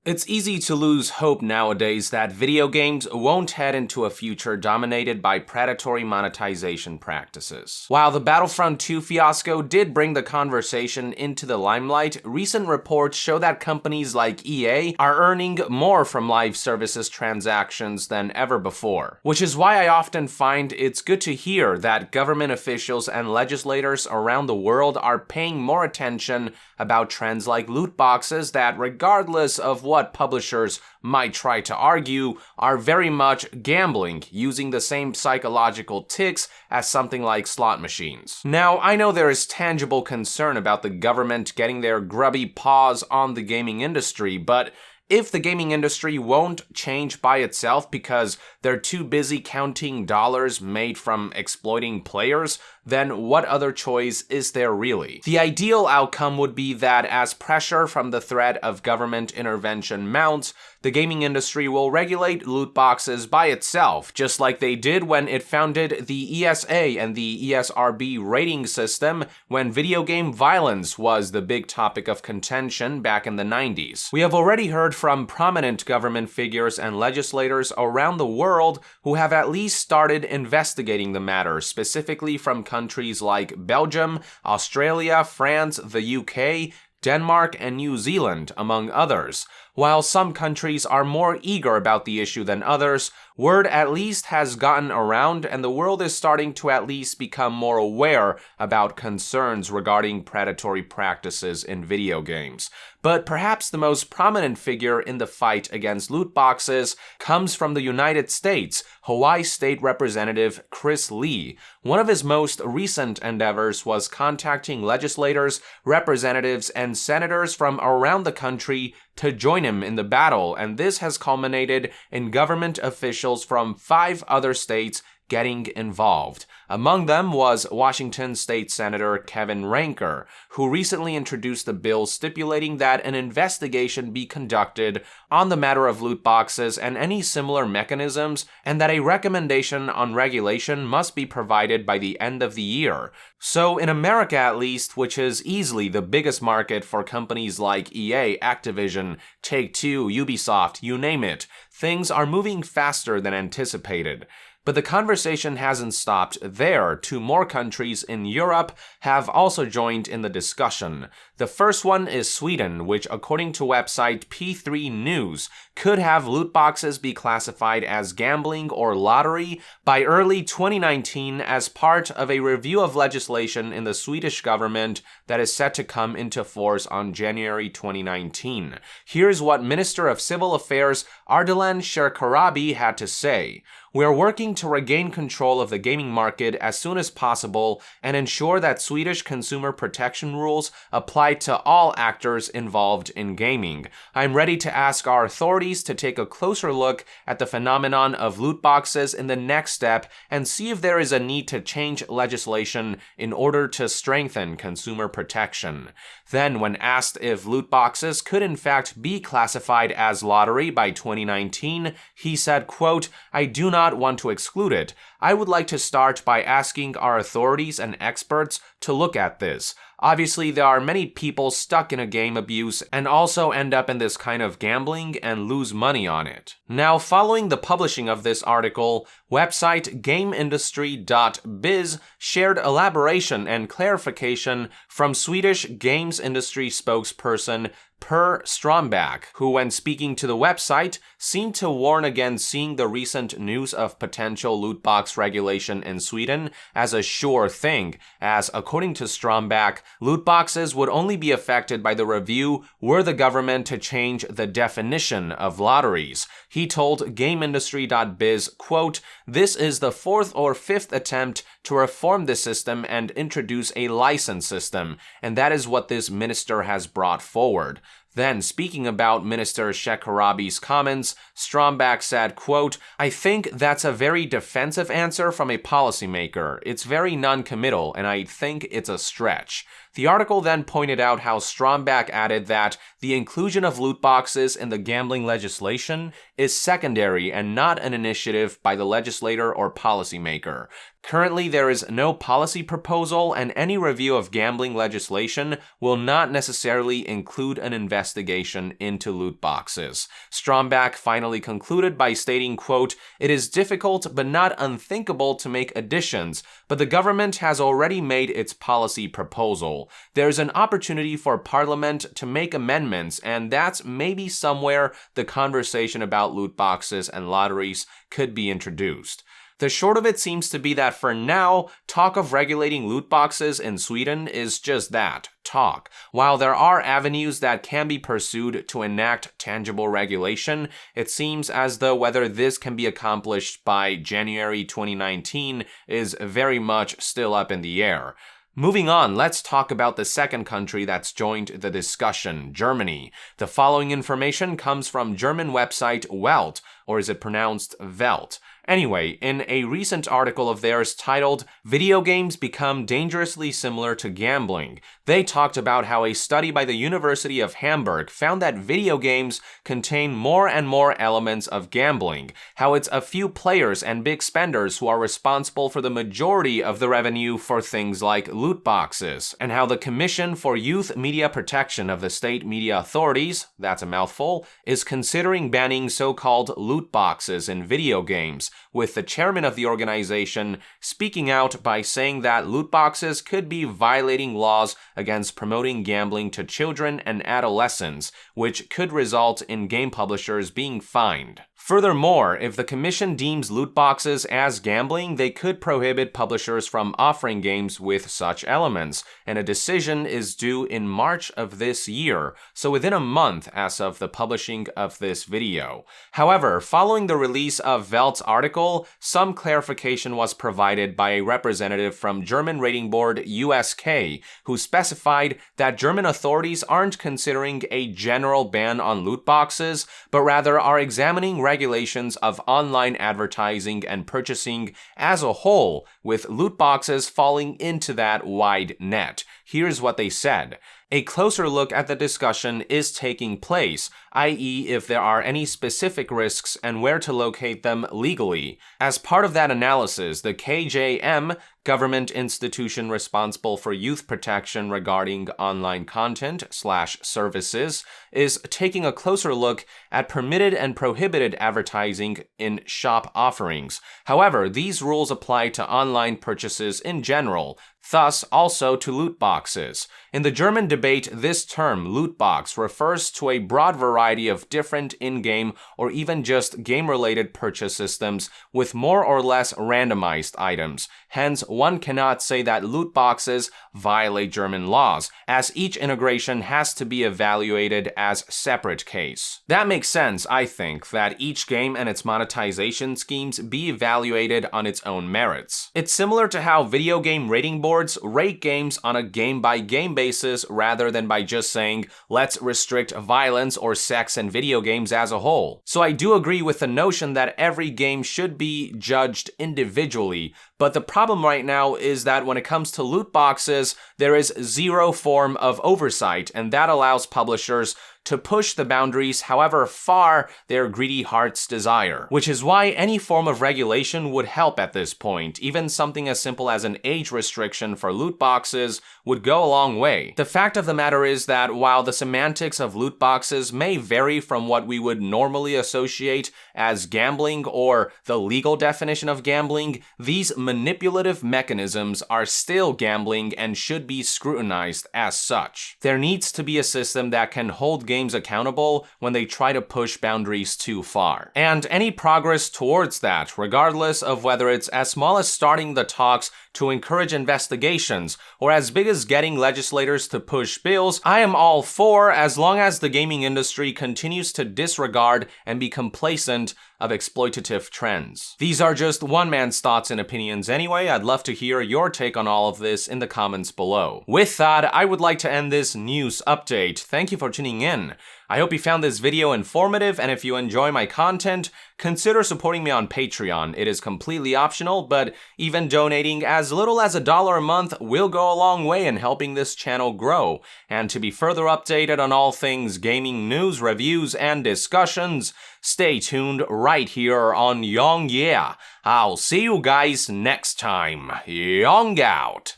It's easy to lose hope nowadays that video games won't head into a future dominated by predatory monetization practices. While the Battlefront 2 fiasco did bring the conversation into the limelight, recent reports show that companies like EA are earning more from live services transactions than ever before. Which is why I often find it's good to hear that government officials and legislators around the world are paying more attention about trends like loot boxes that, regardless of what publishers might try to argue, are very much gambling, using the same psychological ticks as something like slot machines. Now, I know there is tangible concern about the government getting their grubby paws on the gaming industry, but if the gaming industry won't change by itself because they're too busy counting dollars made from exploiting players, then what other choice is there really? The ideal outcome would be that as pressure from the threat of government intervention mounts, the gaming industry will regulate loot boxes by itself, just like they did when it founded the ESA and the ESRB rating system when video game violence was the big topic of contention back in the 90s. We have already heard from prominent government figures and legislators around the world who have at least started investigating the matter, specifically from countries like Belgium, Australia, France, the UK, Denmark, and New Zealand, among others. While some countries are more eager about the issue than others, word at least has gotten around and the world is starting to at least become more aware about concerns regarding predatory practices in video games. But perhaps the most prominent figure in the fight against loot boxes comes from the United States, Hawaii State Representative Chris Lee. One of his most recent endeavors was contacting legislators, representatives, and senators from around the country to join him in the battle, and this has culminated in government officials from 5 other states getting involved. Among them was Washington State Senator Kevin Ranker, who recently introduced a bill stipulating that an investigation be conducted on the matter of loot boxes and any similar mechanisms, and that a recommendation on regulation must be provided by the end of the year. So in America at least, which is easily the biggest market for companies like EA, Activision, Take-Two, Ubisoft, you name it, things are moving faster than anticipated. But the conversation hasn't stopped there. 2 more countries in Europe have also joined in the discussion. The first one is Sweden, which according to website P3 News, could have loot boxes be classified as gambling or lottery by early 2019 as part of a review of legislation in the Swedish government that is set to come into force on January 2019. Here's what Minister of Civil Affairs Ardalan Shekarabi had to say. We are working to regain control of the gaming market as soon as possible and ensure that Swedish consumer protection rules apply to all actors involved in gaming. I'm ready to ask our authorities to take a closer look at the phenomenon of loot boxes in the next step and see if there is a need to change legislation in order to strengthen consumer protection. Then, when asked if loot boxes could in fact be classified as lottery by 2019, he said, quote, "I do not want to exclude it. I would like to start by asking our authorities and experts to look at this. Obviously, there are many people stuck in a game abuse and also end up in this kind of gambling and lose money on it." Now, following the publishing of this article, website GameIndustry.biz shared elaboration and clarification from Swedish games industry spokesperson Per Strömback, who when speaking to the website seemed to warn against seeing the recent news of potential loot box regulation in Sweden as a sure thing, as according to Strömback, loot boxes would only be affected by the review were the government to change the definition of lotteries. He told GameIndustry.biz, quote, "This is the 4th or 5th attempt to reform the system and introduce a license system, and that is what this minister has brought forward." Then, speaking about Minister Shekarabi's comments, Strömback said, quote, "I think that's a very defensive answer from a policymaker. It's very non-committal, and I think it's a stretch." The article then pointed out how Stromback added that the inclusion of loot boxes in the gambling legislation is secondary and not an initiative by the legislator or policymaker. Currently, there is no policy proposal, and any review of gambling legislation will not necessarily include an investigation into loot boxes. Stromback finally concluded by stating, quote, "It is difficult but not unthinkable to make additions, but the government has already made its policy proposal. There's an opportunity for Parliament to make amendments, and that's maybe somewhere the conversation about loot boxes and lotteries could be introduced." The short of it seems to be that for now, talk of regulating loot boxes in Sweden is just that, talk. While there are avenues that can be pursued to enact tangible regulation, it seems as though whether this can be accomplished by January 2019 is very much still up in the air. Moving on, let's talk about the second country that's joined the discussion, Germany. The following information comes from German website Welt, or is it pronounced Welt? Anyway, in a recent article of theirs titled, "Video Games Become Dangerously Similar to Gambling," they talked about how a study by the University of Hamburg found that video games contain more and more elements of gambling, how it's a few players and big spenders who are responsible for the majority of the revenue for things like loot boxes, and how the Commission for Youth Media Protection of the state media authorities, that's a mouthful, is considering banning so-called loot boxes in video games, with the chairman of the organization speaking out by saying that loot boxes could be violating laws against promoting gambling to children and adolescents, which could result in game publishers being fined. Furthermore, if the commission deems loot boxes as gambling, they could prohibit publishers from offering games with such elements, and a decision is due in March of this year, so within a month as of the publishing of this video. However, following the release of Welt's article, some clarification was provided by a representative from German rating board USK, who specified that German authorities aren't considering a general ban on loot boxes, but rather are examining regulations of online advertising and purchasing as a whole, with loot boxes falling into that wide net. Here's what they said. A closer look at the discussion is taking place, i.e. if there are any specific risks and where to locate them legally. As part of that analysis, the KJM, government institution responsible for youth protection regarding online content/services, is taking a closer look at permitted and prohibited advertising in shop offerings. However, these rules apply to online purchases in general, thus also to loot boxes. In the German debate, this term, loot box, refers to a broad variety of different in-game or even just game-related purchase systems with more or less randomized items. Hence, one cannot say that loot boxes violate German laws, as each integration has to be evaluated as separate case. That makes sense, I think, that each game and its monetization schemes be evaluated on its own merits. It's similar to how video game rating boards rate games on a game-by-game basis rather than by just saying, let's restrict violence or sex in video games as a whole. So I do agree with the notion that every game should be judged individually, but the problem right now is that when it comes to loot boxes, there is zero form of oversight, and that allows publishers to push the boundaries however far their greedy hearts desire. Which is why any form of regulation would help at this point. Even something as simple as an age restriction for loot boxes would go a long way. The fact of the matter is that while the semantics of loot boxes may vary from what we would normally associate as gambling or the legal definition of gambling, these manipulative mechanisms are still gambling and should be scrutinized as such. There needs to be a system that can hold games accountable when they try to push boundaries too far. And any progress towards that, regardless of whether it's as small as starting the talks to encourage investigations or as big as getting legislators to push bills, I am all for, as long as the gaming industry continues to disregard and be complacent of exploitative trends. These are just one man's thoughts and opinions anyway. I'd love to hear your take on all of this in the comments below. With that, I would like to end this news update. Thank you for tuning in. I hope you found this video informative, and if you enjoy my content, consider supporting me on Patreon. It is completely optional, but even donating as little as $1 a month will go a long way in helping this channel grow. And to be further updated on all things gaming news, reviews, and discussions, stay tuned right here on Yong Yeah. I'll see you guys next time. Yong out!